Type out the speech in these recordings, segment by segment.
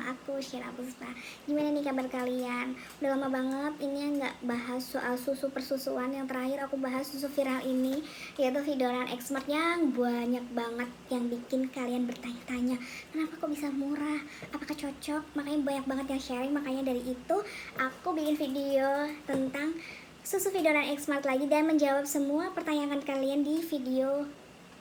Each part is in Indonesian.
channel aku, Syira Puspa. Gimana nih kabar kalian? Udah lama banget ini nggak bahas soal susu persusuan. Yang terakhir aku bahas susu viral ini, yaitu Vidoran Xmart yang banyak banget yang bikin kalian bertanya-tanya, kenapa kok bisa murah? Apakah cocok? Makanya banyak banget yang sharing. Makanya dari itu aku bikin video tentang susu Vidoran Xmart lagi dan menjawab semua pertanyaan kalian di video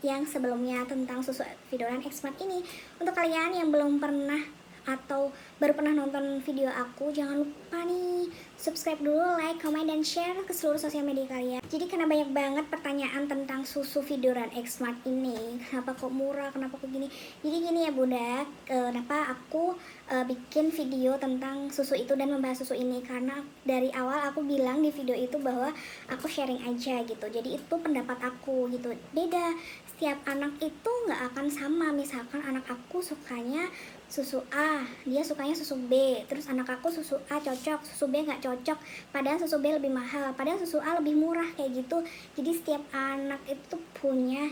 yang sebelumnya tentang susu Vidoran Xmart ini. Untuk kalian yang belum pernah atau baru pernah nonton video aku, jangan lupa nih subscribe dulu, like, comment, dan share ke seluruh sosial media kalian. Jadi karena banyak banget pertanyaan tentang susu Vidoran Xmart ini, kenapa kok murah, kenapa kok gini. Jadi gini ya bunda, kenapa aku bikin video tentang susu itu dan membahas susu ini, karena dari awal aku bilang di video itu bahwa aku sharing aja gitu. Jadi itu pendapat aku gitu, beda. Setiap anak itu nggak akan sama. Misalkan anak aku sukanya susu A, dia sukanya susu B, terus anak aku susu A cocok, susu B nggak cocok, padahal susu B lebih mahal, padahal susu A lebih murah, kayak gitu. Jadi setiap anak itu punya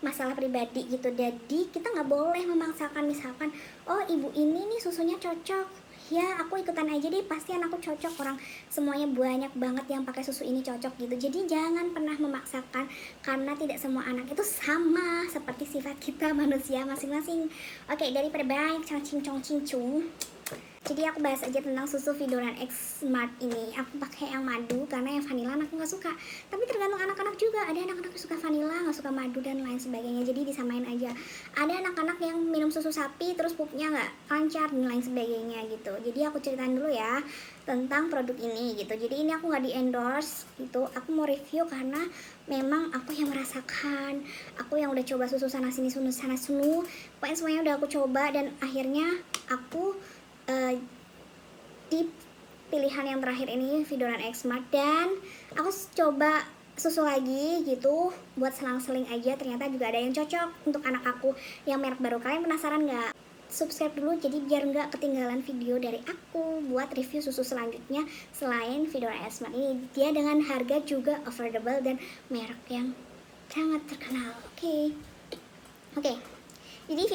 masalah pribadi gitu. Jadi kita nggak boleh memaksakan. Misalkan oh ibu ini nih susunya cocok, ya aku ikutan aja deh, pasti anakku cocok. Orang semuanya banyak banget yang pakai susu ini cocok gitu. Jadi jangan pernah memaksakan, karena tidak semua anak itu sama seperti sifat kita manusia masing-masing. Oke, daripada banyak cong-cing-cong-cing-cung, jadi aku bahas aja tentang susu Vidoran Xmart ini. Aku pakai yang madu karena yang vanilla aku nggak suka. Tapi tergantung anak-anak juga. Ada anak-anak yang suka vanilla, nggak suka madu dan lain sebagainya. Jadi disamain aja. Ada anak-anak yang minum susu sapi terus pupnya nggak lancar dan lain sebagainya gitu. Jadi aku ceritain dulu ya tentang produk ini gitu. Jadi ini aku nggak di endorse gitu. Aku mau review karena memang aku yang merasakan. Aku yang udah coba susu sana sini sana sini. Pokoknya semuanya udah aku coba dan akhirnya aku di pilihan yang terakhir ini Vidoran Xmart. Dan aku coba susu lagi gitu buat selang-seling aja, ternyata juga ada yang cocok untuk anak aku yang merek baru. Kalian penasaran nggak? Subscribe dulu jadi biar nggak ketinggalan video dari aku buat review susu selanjutnya selain Vidoran Xmart ini. Dia dengan harga juga affordable dan merek yang sangat terkenal. Oke. Jadi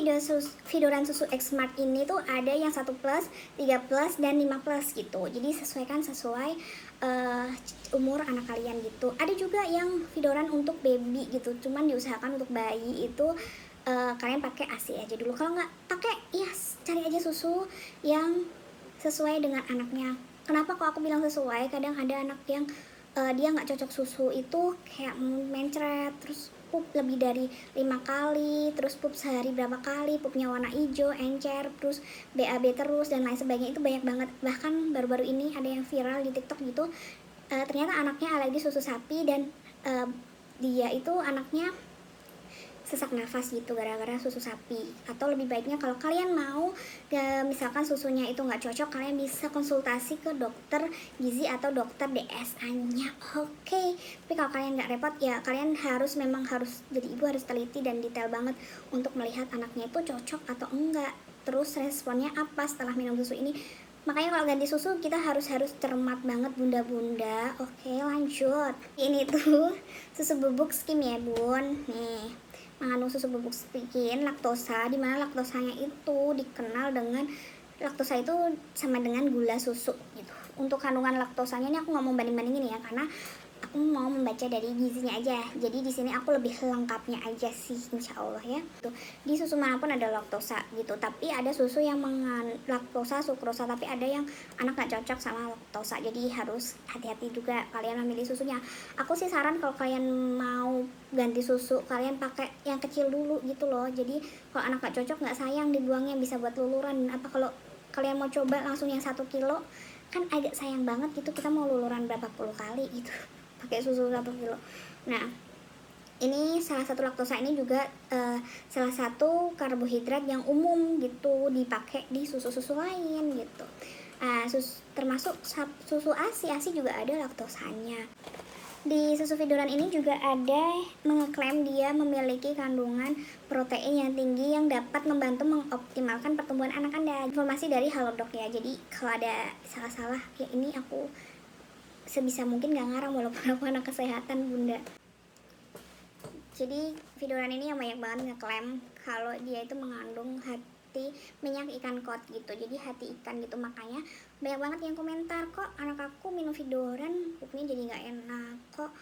Vidoran susu Xmart ini tuh ada yang 1 plus, 3 plus, dan 5 plus gitu. Jadi sesuaikan sesuai umur anak kalian gitu. Ada juga yang Vidoran untuk baby gitu. Cuman diusahakan untuk bayi itu kalian pakai ASI aja dulu. Kalau nggak pakai, ya cari aja susu yang sesuai dengan anaknya. Kenapa kok aku bilang sesuai? Kadang ada anak yang dia nggak cocok susu itu, kayak mencret, terus pup lebih dari 5 kali, terus pup sehari berapa kali, pupnya warna hijau, encer, terus BAB terus dan lain sebagainya. Itu banyak banget. Bahkan baru-baru ini ada yang viral di TikTok gitu, ternyata anaknya alergi susu sapi dan dia itu anaknya sesak nafas gitu gara-gara susu sapi. Atau lebih baiknya kalau kalian mau misalkan susunya itu nggak cocok, kalian bisa konsultasi ke dokter gizi atau dokter DSA-nya. Oke. Tapi kalau kalian nggak repot, ya kalian memang harus jadi ibu, harus teliti dan detail banget untuk melihat anaknya itu cocok atau enggak, terus responnya apa setelah minum susu ini. Makanya kalau ganti susu kita harus cermat banget bunda-bunda. Oke, lanjut. Ini tuh susu bubuk skim ya bun. Nih, mengandung susu bubuk skim laktosa, dimana laktosanya itu dikenal dengan laktosa itu sama dengan gula susu gitu. Untuk kandungan laktosanya ini aku nggak mau banding-bandingin ya, karena aku mau membaca dari gizinya aja. Jadi di sini aku lebih lengkapnya aja sih, insya Allah ya. Tuh, di susu manapun ada laktosa gitu. Tapi ada susu yang mengandung laktosa, sukrosa, tapi ada yang anak nggak cocok sama laktosa. Jadi harus hati-hati juga kalian memilih susunya. Aku sih saran kalau kalian mau ganti susu, kalian pakai yang kecil dulu gitu loh. Jadi kalau anak nggak cocok, nggak sayang dibuangnya, bisa buat luluran. Apa kalau kalian mau coba langsung yang 1 kilo, kan agak sayang banget gitu, kita mau luluran berapa puluh kali gitu pakai susu 1 kilo. Nah, ini salah satu laktosa ini juga salah satu karbohidrat yang umum gitu dipakai di susu-susu lain gitu. Termasuk susu ASI juga ada laktosanya. Di susu Vidoran ini juga ada mengklaim dia memiliki kandungan protein yang tinggi yang dapat membantu mengoptimalkan pertumbuhan anak Anda. Informasi dari Halodoc ya. Jadi kalau ada salah-salah ya ini aku sebisa mungkin gak ngarang walaupun aku anak kesehatan bunda. Jadi Vidoran ini yang banyak banget ngeklaim kalau dia itu mengandung seperti minyak ikan kod gitu, jadi hati ikan gitu. Makanya banyak banget yang komentar, kok anak aku minum Vidoran pupnya jadi nggak enak, kok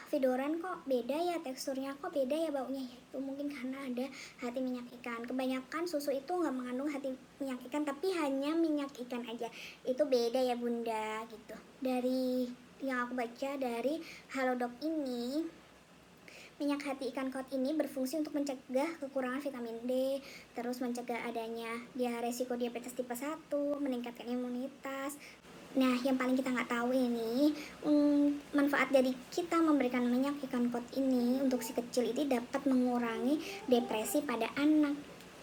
Vidoran kok beda ya teksturnya, kok beda ya baunya. Ya, itu mungkin karena ada hati minyak ikan. Kebanyakan susu itu nggak mengandung hati minyak ikan, tapi hanya minyak ikan aja. Itu beda ya bunda gitu. Dari yang aku baca dari Halodoc ini, minyak hati ikan kod ini berfungsi untuk mencegah kekurangan vitamin D, terus mencegah adanya resiko diabetes tipe 1, meningkatkan imunitas. Nah, yang paling kita nggak tahu ini, manfaat dari kita memberikan minyak ikan kod ini untuk si kecil ini dapat mengurangi depresi pada anak.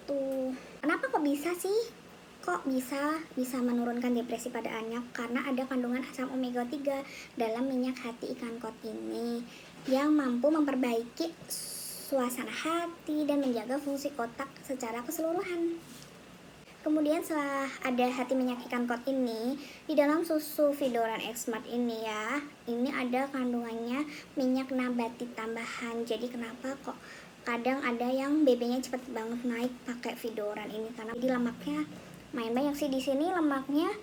Tuh, kenapa kok bisa sih? Kok bisa menurunkan depresi pada anak? Karena ada kandungan asam omega 3 dalam minyak hati ikan kod ini yang mampu memperbaiki suasana hati dan menjaga fungsi otak secara keseluruhan. Kemudian setelah ada hati minyak ikan kod ini, di dalam susu Vidoran X Smart ini ya, ini ada kandungannya minyak nabati tambahan. Jadi kenapa kok kadang ada yang BB-nya cepet banget naik pakai Vidoran ini, karena jadi lemaknya main banyak sih. Di sini lemaknya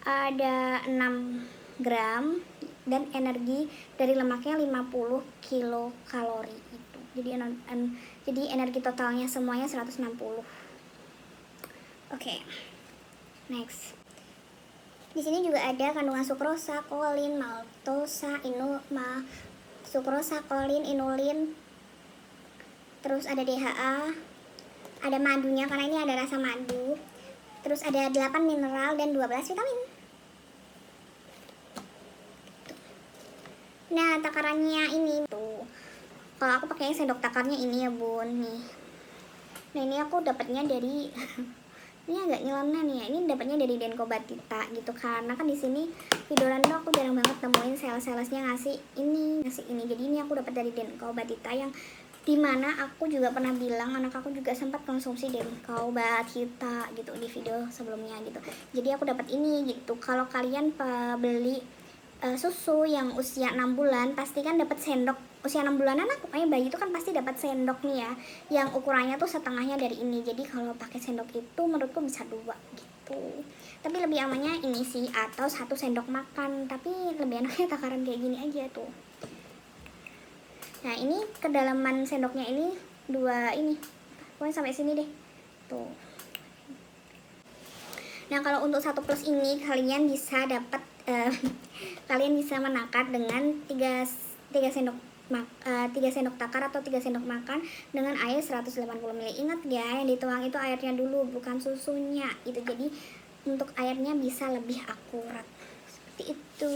ada 6 gram dan energi dari lemaknya 50 kilokalori itu. Jadi energi totalnya semuanya 160. Oke, next. Di sini juga ada kandungan sukrosa, kolin, maltosa, sukrosa, kolin, inulin. Terus ada DHA, ada madunya karena ini ada rasa madu. Terus ada 8 mineral dan 12 vitamin. Nah, takarannya ini tuh. Kalau aku pakai sendok takarnya ini ya, Bun, nih. Nah, ini aku dapatnya dari ini agak nyeleneh nih ya, ini dapatnya dari Denko Batita gitu, karena kan di sini Vidoran tuh aku jarang banget temuin sales-salesnya ngasih ini. Jadi ini aku dapat dari Denko Batita, yang dimana aku juga pernah bilang anak aku juga sempat konsumsi Denko Batita gitu di video sebelumnya gitu. Jadi aku dapat ini gitu. Kalau kalian beli susu yang usia 6 bulan pastikan dapat sendok. Usia 6 bulanan aku pokoknya bayi itu kan pasti dapat sendok nih ya, yang ukurannya tuh setengahnya dari ini. Jadi kalau pakai sendok itu menurutku bisa 2 gitu. Tapi lebih amannya ini sih, atau 1 sendok makan. Tapi lebih enaknya takaran kayak gini aja tuh. Nah, ini kedalaman sendoknya ini 2 ini. Pokoknya sampai sini deh. Tuh. Nah, kalau untuk 1 plus ini kalian bisa dapat kalian bisa menakar dengan 3 sendok 3 sendok takar atau 3 sendok makan dengan air 180 ml. Ingat ya, yang dituang itu airnya dulu, bukan susunya. Itu jadi untuk airnya bisa lebih akurat. Seperti itu.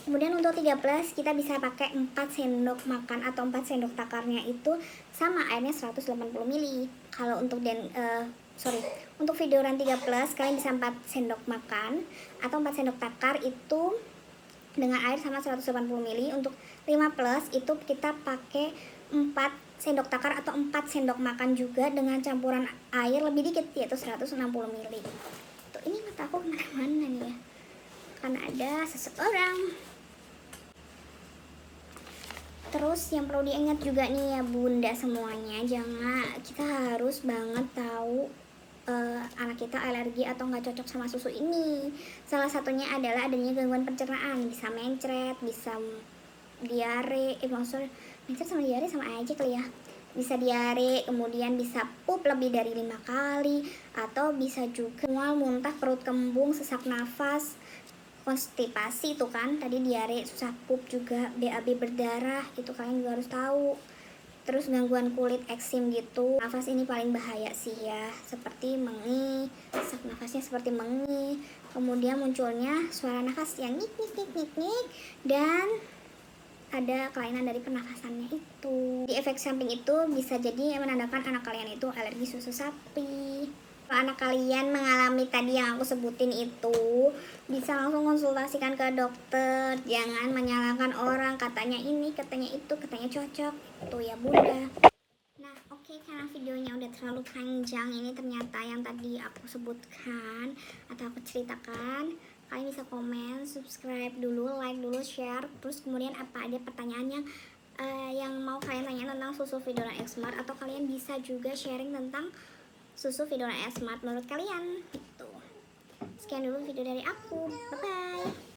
Kemudian untuk 13 kita bisa pakai 4 sendok makan atau 4 sendok takarnya itu sama airnya 180 ml. Kalau untuk untuk Vidoran 3 plus kalian bisa 4 sendok makan atau 4 sendok takar itu dengan air sama 180 ml. Untuk 5 plus itu kita pakai 4 sendok takar atau 4 sendok makan juga dengan campuran air lebih dikit, yaitu 160 ml. Tuh, ini mata aku kemana-mana nih ya, karena ada seseorang. Terus yang perlu diingat juga nih ya bunda semuanya, kita harus banget tahu anak kita alergi atau nggak cocok sama susu ini. Salah satunya adalah adanya gangguan pencernaan, bisa mencret, bisa diare, maksudnya mencret sama diare sama aja kali ya. Bisa diare, kemudian bisa pup lebih dari 5 kali, atau bisa juga mual, muntah, perut kembung, sesak nafas, konstipasi itu kan tadi, diare, susah pup juga, BAB berdarah, itu kalian juga harus tahu. Terus gangguan kulit, eksim gitu. Nafas ini paling bahaya sih ya, seperti mengi, sesak nafasnya seperti mengi, kemudian munculnya suara nafas yang nik nik nik nik nik, dan ada kelainan dari pernafasannya itu. Di efek samping itu bisa jadi menandakan anak kalian itu alergi susu sapi. Kalau anak kalian mengalami tadi yang aku sebutin itu, bisa langsung konsultasikan ke dokter. Jangan menyalahkan orang, katanya ini, katanya itu, katanya cocok. Itu ya bunda. Nah oke, karena videonya udah terlalu panjang ini ternyata yang tadi aku sebutkan atau aku ceritakan, kalian bisa komen, subscribe dulu, like dulu, share. Terus kemudian apa ada pertanyaan yang yang mau kalian tanya tentang susu Videolan X Smart, atau kalian bisa juga sharing tentang susu Videolan X Smart menurut kalian gitu. Sekian dulu video dari aku, bye bye.